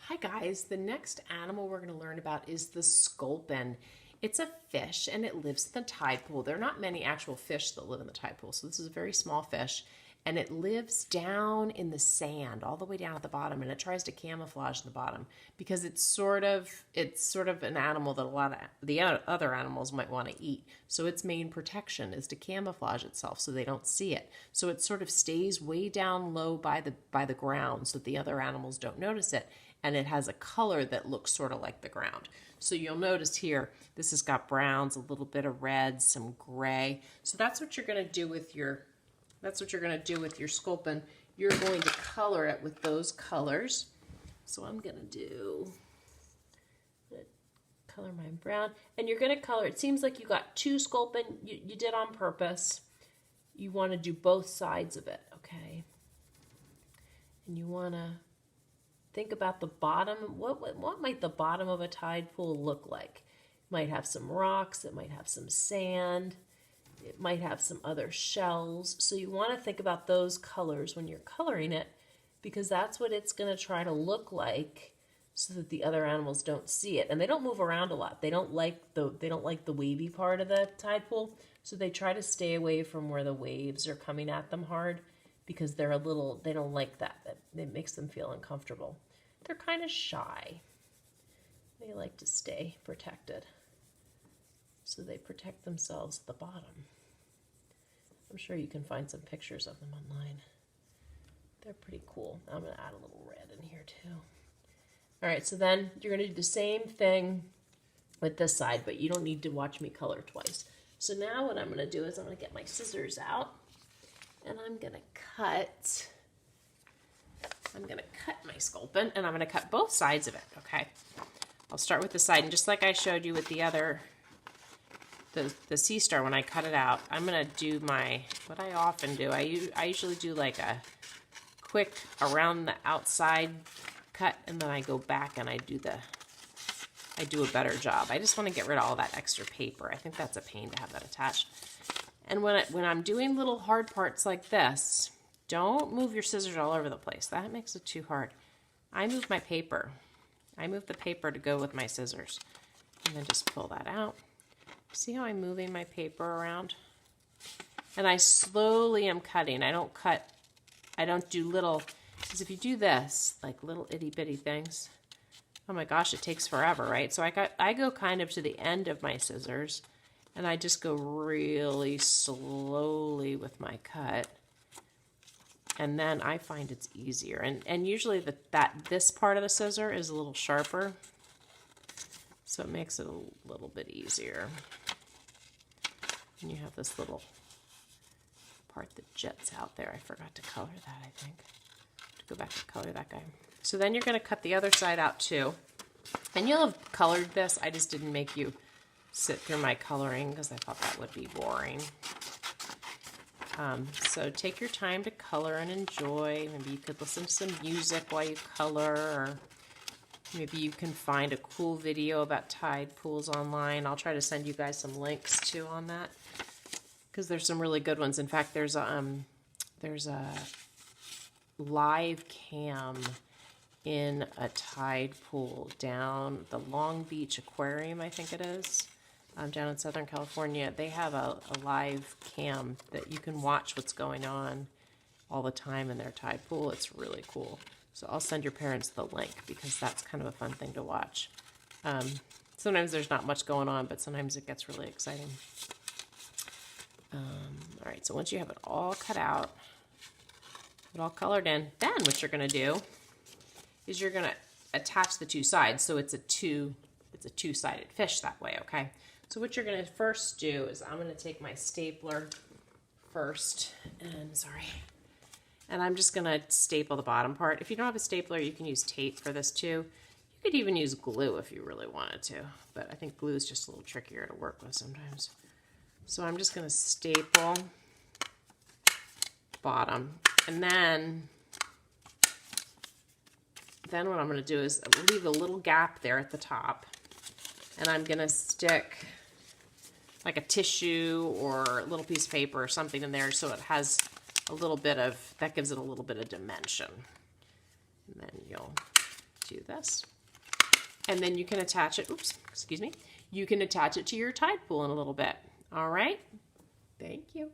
Hi guys, the next animal we're going to learn about is the sculpin. It's a fish and it lives in the tide pool. There are not many actual fish that live in the tide pool, so this is a very small fish, and it lives down in the sand, all the way down at the bottom, and it tries to camouflage in the bottom because it's sort of an animal that a lot of the other animals might want to eat. So its main protection is to camouflage itself so they don't see it. So it sort of stays way down low by the ground so that the other animals don't notice it. And it has a color that looks sort of like the ground. So you'll notice here, this has got browns, a little bit of red, some gray. So that's what you're going to do with your sculpin. You're going to color it with those colors. So I'm going to color mine brown, and you're going to color. It seems like you got two sculpin. You did on purpose. You want to do both sides of it, okay? And you want to think about the bottom. What might the bottom of a tide pool look like? It might have some rocks, it might have some sand, it might have some other shells. So you want to think about those colors when you're coloring it, because that's what it's going to try to look like so that the other animals don't see it. And they don't move around a lot. They don't like the wavy part of the tide pool, so they try to stay away from where the waves are coming at them hard, because they don't like that. It makes them feel uncomfortable. They're kind of shy. They like to stay protected. So they protect themselves at the bottom. I'm sure you can find some pictures of them online. They're pretty cool. I'm going to add a little red in here too. All right, so then you're going to do the same thing with this side, but you don't need to watch me color twice. So now what I'm going to do is I'm going to get my scissors out, and I'm going to cut my sculpin, and I'm going to cut both sides of it, okay? I'll start with the side, and just like I showed you with the other, the sea star, when I cut it out, I'm going to do what I often do. I usually do like a quick around the outside cut, and then I go back and I do a better job. I just want to get rid of all that extra paper. I think that's a pain to have that attached. And when I'm doing little hard parts like this, don't move your scissors all over the place. That makes it too hard. I move my paper. I move the paper to go with my scissors. And then just pull that out. See how I'm moving my paper around? And I slowly am cutting. I don't do little, because if you do this, like little itty bitty things, oh my gosh, it takes forever, right? So I go kind of to the end of my scissors, and I just go really slowly with my cut. And then I find it's easier. And usually this part of the scissor is a little sharper, so it makes it a little bit easier. And you have this little part that jets out there. I forgot to color that, I think. To go back and color that guy. So then you're going to cut the other side out too. And you'll have colored this. I just didn't make you sit through my coloring because I thought that would be boring. So take your time to color and enjoy. Maybe you could listen to some music while you color, or maybe you can find a cool video about tide pools online. I'll try to send you guys some links too on that, because there's some really good ones. In fact, there's a live cam in a tide pool down the Long Beach Aquarium, I think it is. Down in Southern California. They have a live cam that you can watch what's going on all the time in their tide pool. It's really cool. So I'll send your parents the link, because that's kind of a fun thing to watch. Sometimes there's not much going on, but sometimes it gets really exciting. All right, so once you have it all cut out, it all colored in, then what you're going to do is you're going to attach the two sides, so it's a two-sided fish that way, okay? So what you're going to first do is I'm going to take my stapler first, and I'm just going to staple the bottom part. If you don't have a stapler, you can use tape for this too. You could even use glue if you really wanted to, but I think glue is just a little trickier to work with sometimes. So I'm just going to staple bottom, and then what I'm going to do is leave a little gap there at the top, and I'm going to stick like a tissue or a little piece of paper or something in there, so it has a little bit of, that gives it a little bit of dimension. And then you'll do this. And then you can attach it, oops, excuse me. You can attach it to your tide pool in a little bit. All right? Thank you.